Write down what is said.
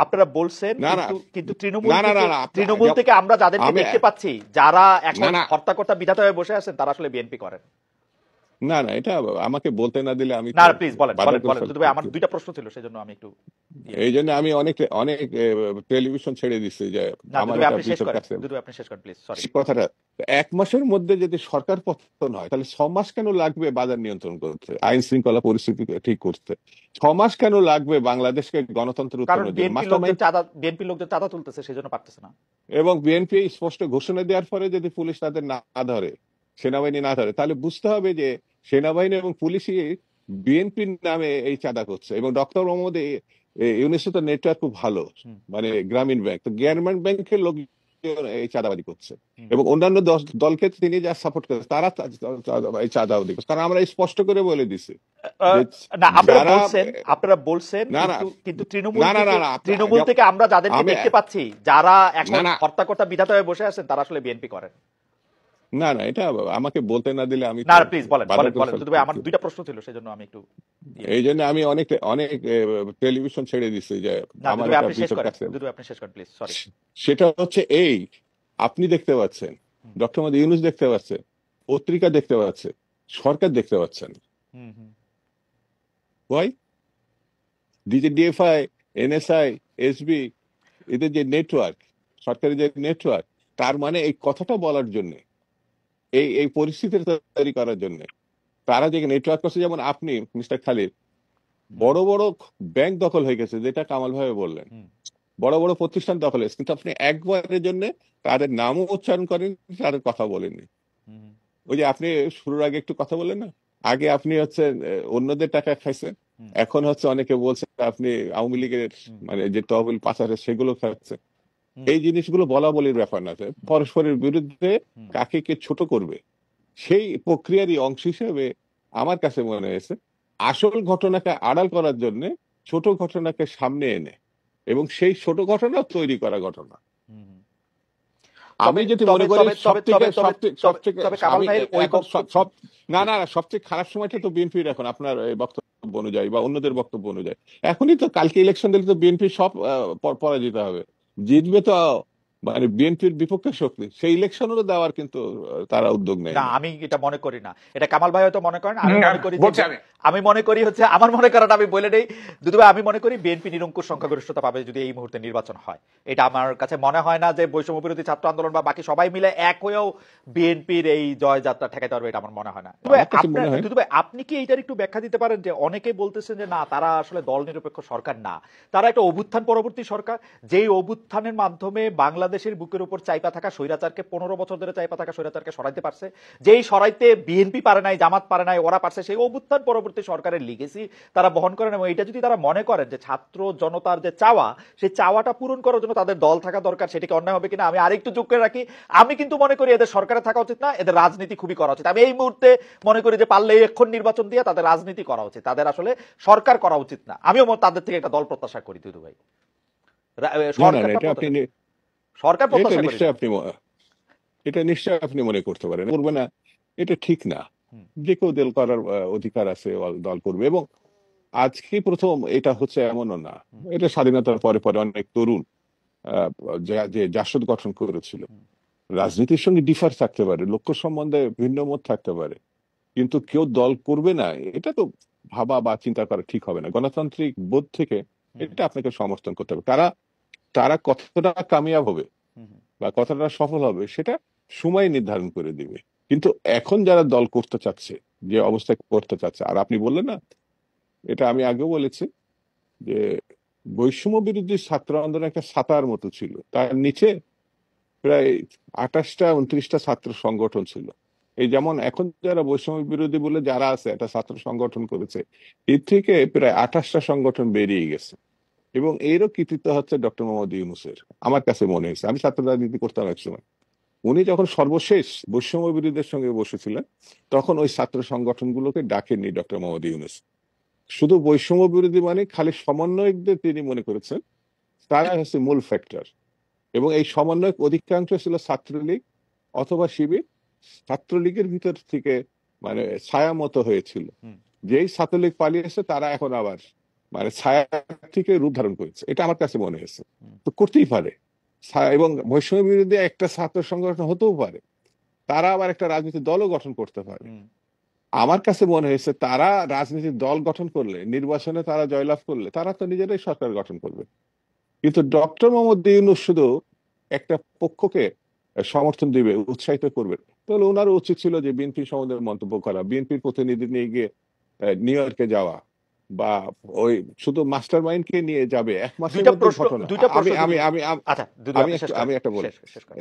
আপনারা বলছেন, না না কিন্তু কিন্তু না না না না তৃণমূল থেকে আমরা যাদেরকে আমি দেখতে পাচ্ছি, যারা এখন না না হর্তাকর্তা বিধাতা হয়ে বসে আছেন, তারা আসলে বিএনপি করেন না না এটা আমাকে বলতে না দিলে আমি না। তো প্লিজ বলেন বাধা বলেন করে বলেন ফেলতে দুদু ভাই, আমার পারছি। দুইটা প্রশ্ন ছিল, সেজন্য আমি একটু এই জন্য আমি অনেক অনেক টেলিভিশন ছেড়ে দিচ্ছি যে না আমার দুদু ভাই এটা আপনি শেষ বিতর্ক করেন, আছে দুদু ভাই আপনি শেষ করেন প্লিজ, সরি। সেই কথাটা। 1 মাসের মধ্যে যদি সরকার পতন হয় তাহলে 6 মাস কেন লাগবে বাজার নিয়ন্ত্রণ করতে, আইন শৃঙ্খলা পরিস্থিতি ঠিক করতে? 6 মাস কেন লাগবে বাংলাদেশকে গণতন্ত্র কারণ উত্তরণের জন্য? মাস্টারমাইন্ড বিএনপি লোকজন চাঁদা তুলতেছে, সেজন্য পারতেছে না। এবং বিএনপি স্পষ্ট ঘোষণা দেওয়ার পরে যদি পুলিশ তাদের না ধরে, সেনাবাহিনী না ধরে, তাহলে বুঝতে হবে যে সেনাবাহিনী এবং পুলিশই বিএনপির নামে এই চাঁদা করছে। এবং ডক্টর মোহাম্মদ ইউনূসের তো নেটওয়ার্ক খুব ভালো, মানে গ্রামীণ ব্যাংক, তো গ্রামীণ ব্যাংকের লোক এই চাঁদাবাদি করছে এবং অন্যান্য দলকে তিনি যা সাপোর্ট করছে তারা এই চাঁদাবাদি করছে। কারণ আমরা স্পষ্ট করে বলে দিছি যে না যারা আপনারা বলছেন, না না কিন্তু না না না না তৃণমূল থেকে আমরা যাদেরকে আমি দেখতে পাচ্ছি, যারা এখন না না হর্তাকর্তা বিধাতা হয়ে বসে আছেন, তারা আসলে বিএনপি করেন না না এটা আমাকে বলতে না দিলে আমি না। তো প্লিজ বলেন বাধা বলেন করে বলেন দুদু ভাই, আমার ফেলতে। দুইটা প্রশ্ন ছিল, সেজন্য আমি একটু এই জন্য আমি অনেক অনেক টেলিভিশন ছেড়ে দিচ্ছি যে না আমার দুদু ভাই এটা আপনি শেষ বিতর্ক করেন, আছে। দুদু ভাই আপনি শেষ করেন প্লিজ, সরি। সেটা হচ্ছে এই, আপনি দেখতে পাচ্ছেন, ডক্টর মোহাম্মদ ইউনূস দেখতে পাচ্ছে, পত্রিকা দেখতে পাচ্ছে, সরকার দেখতে পাচ্ছেন। ওয়াই? ডিজিডিএফআই, এনএসআই, এসবি, এদের যে নেটওয়ার্ক, সরকারি যে নেটওয়ার্ক, তার মানে এই কথাটা বলার জন্য, এই এই পরিস্থিতি তৈরি করার জন্য তারা যে নেটওয়ার্ক করছে। যেমন আপনি মিস্টার খালিদ, বড় বড় ব্যাংক দখল হয়ে গেছে, যেটা কামাল ভাই বললেন, বড় বড় প্রতিষ্ঠান দখল হয়েছে, কিন্তু আপনি একবারের জন্য তাদের নামও উচ্চারণ করেন, তাদের কথা বলেননি। ওই যে আপনি শুরুর আগে একটু কথা বললেন না, আগে আপনি হচ্ছে অন্যদের টাকা খাইছেন, এখন হচ্ছে অনেকে বলছে আপনি আওয়ামী লীগের মানে যে তহবিল পাচারে সেগুলো খাচ্ছে। এই জিনিসগুলো বলা বলির ব্যাপার না, পরস্পরের বিরুদ্ধে কাকে কে ছোট করবে সেই প্রক্রিয়ারই অংশ হিসেবে আমার কাছে মনে হয়েছে আসল ঘটনাকে আড়াল করার জন্য ছোট ঘটনাকে সামনে এনে এবং সেই ছোট ঘটনা তৈরি করা ঘটনা। আমি যদি মনে করি সব থেকে কামাল আমি ভাইয়ের এখন সব না না না, সবচেয়ে খারাপ সময়টা তো বিএনপির এখন, আপনার এই বক্তব্য অনুযায়ী বা অন্যদের বক্তব্য অনুযায়ী এখনই তো, কালকে ইলেকশন দিলে তো বিএনপি সব পরাজিত হবে, জিতবে তো মানে বিএনপির বিপক্ষে শক্তি, সেই ইলেকশনও দেওয়ার কিন্তু তারা উদ্যোগ নেয় না। না। আমি এটা মনে করি না, এটা কামাল ভাই হয়তো মনে করেন, আমি মনে করি বলছি আমি আমি মনে করি হচ্ছে আমার মনে করাটা আমি বলে নেই দুদু ভাই, আমি মনে করি বিএনপি নিরঙ্কুশ সংখ্যাগরিষ্ঠতা পাবে যদি এই মুহূর্তে নির্বাচন হয়। এটা আমার কাছে মনে হয় না যে বৈষম্য বিরোধী ছাত্র আন্দোলন বা বাকি সবাই মিলে এক হয়েও বিএনপির এই জয়যাত্রা ঠেকাতে পারবে, এটা আমার মনে হয় না। দুদু ভাই আপনি কি এইটার একটু ব্যাখ্যা দিতে পারেন যে অনেকে বলতেছেন যে না, তারা আসলে দল নিরপেক্ষ সরকার না, তারা একটা অভ্যুত্থান পরবর্তী সরকার, যেই অভ্যুত্থানের মাধ্যমে বাংলাদেশের বুকের উপর চাইপা থাকা স্বৈরাচারকে, 15 বছর ধরে চাইপা থাকা স্বৈরাচারকে সরাইতে পারছে, যেই সরাইতে বিএনপি পারে নাই, জামাত পারে নাই, ওরা পারছে, সেই অভ্যুত্থান পরবর্তী সরকারের লিগেসি তারা বহন করেন। এবং এটা যদি তারা মনে করেন যে ছাত্র জনতার যে চাওয়া, সেই চাওয়াটা পূরণ করার জন্য তাদের দল থাকা দরকার, সেটিকে অন্যায় হবে কিনা আমি আরেকটু যোগ করে রাখি। আমি কিন্তু মনে করি এদের সরকারে থাকা উচিত না, এদের রাজনীতি খুবই করা উচিত। আমি এই মুহূর্তে মনে করি যে পারলে এখন নির্বাচন দিয়ে তাদের রাজনীতি করা উচিত, তাদের আসলে সরকার করা উচিত না। আমিও তাদের থেকে একটা দল প্রত্যাশা করি দুদু ভাই, সরকার প্রত্যাশা করি। এটা নিশ্চয় আপনি মনে করতে পারেন, করবে না এটা ঠিক না, যে কেউ দল করার অধিকার আছে, দল করবে। এবং আজকে প্রথম এটা হচ্ছে এমনও না, এটা স্বাধীনতার পরে পরে অনেক তরুণ যে জাসদ গঠন করেছিল, রাজনীতির সঙ্গে ডিফার থাকতে পারে, লক্ষ্য সম্বন্ধে ভিন্ন মত থাকতে পারে, কিন্তু কেউ দল করবে না এটা তো ভাবা বা চিন্তা করা ঠিক হবে না। গণতান্ত্রিক বোধ থেকে এটা আপনাকে সমর্থন করতে হবে। তারা তারা কতটা কামিয়াব হবে বা কতটা সফল হবে সেটা সময় নির্ধারণ করে দিবে। কিন্তু এখন যারা দল করতে চাচ্ছে, যে অবস্থায় করতে চাচ্ছে, আর আপনি বললেন না, এটা আমি আগেও বলেছি যে বৈষম্য বিরোধী ছাত্র আন্দোলন একটা ছাতার মতো ছিল, তার নিচে প্রায় 28টা 29টা ছাত্র সংগঠন ছিল। এই যেমন এখন যারা বৈষম্য বিরোধী বলে যারা আছে একটা ছাত্র সংগঠন করেছে, এর থেকে প্রায় 28টা সংগঠন বেরিয়ে গেছে। এবং এরও কৃতিত্ব হচ্ছে ডক্টর মোহাম্মদ ইউনূসের, আমার কাছে মনে হয়েছে। আমি ছাত্র রাজনীতি করতাম একসময়, উনি যখন সর্বশেষ বৈষম্য বিরোধীদের সঙ্গে বসেছিলেন তখন ওই ছাত্র সংগঠনগুলোকে ডাকেননি ডক্টর মোহাম্মদ ইউনূস। শুধু বৈষম্য বিরোধী মানে খালি সমন্বয়কদের তিনি মনে করেছেন তারা হচ্ছে মূল ফ্যাক্টর। এবং এই সমন্বয়ক অধিকাংশ ছিল ছাত্রলীগ অথবা শিবির, ছাত্রলীগের ভিতর থেকে মানে ছায়া মতো হয়েছিল। যেই ছাত্রলীগ পালিয়েছে তারা এখন আবার মানে ছায়া থেকে রূপ ধারণ করেছে, এটা আমার কাছে মনে হয়েছে। হুম, তো করতেই পারে। এবং বৈষম্য বিরোধী একটা ছাত্র সংগঠন হতেও পারে, তারা আবার একটা রাজনৈতিক দলও গঠন করতে পারে। হুম, আমার কাছে মনে হয়েছে তারা রাজনৈতিক দল গঠন করলে, নির্বাচনে তারা জয়লাভ করলে, তারা তো নিজেরাই সরকার গঠন করবে। কিন্তু ডক্টর মোহাম্মদ ইউনূস শুধু একটা পক্ষকে সমর্থন দিবে, উৎসাহিত করবে। তাহলে ওনারও উচিত ছিল যে বিএনপি সম্বন্ধে মন্তব্য করা, বিএনপির প্রতিনিধি নিয়ে গিয়ে নিউ ইয়র্কে যাওয়া, বা ওই শুধু মাস্টার মাইন্ডকে নিয়ে যাবে 1 মাসের দুইটা মধ্যে প্রশ্ন ঘটনা। দুইটা আমি প্রশ্ন আমি যদি, আমি আচ্ছা দুদু আমি আপনি শেষ একটু করেন, আমি একটা বলি। শেষ শেষ করেন।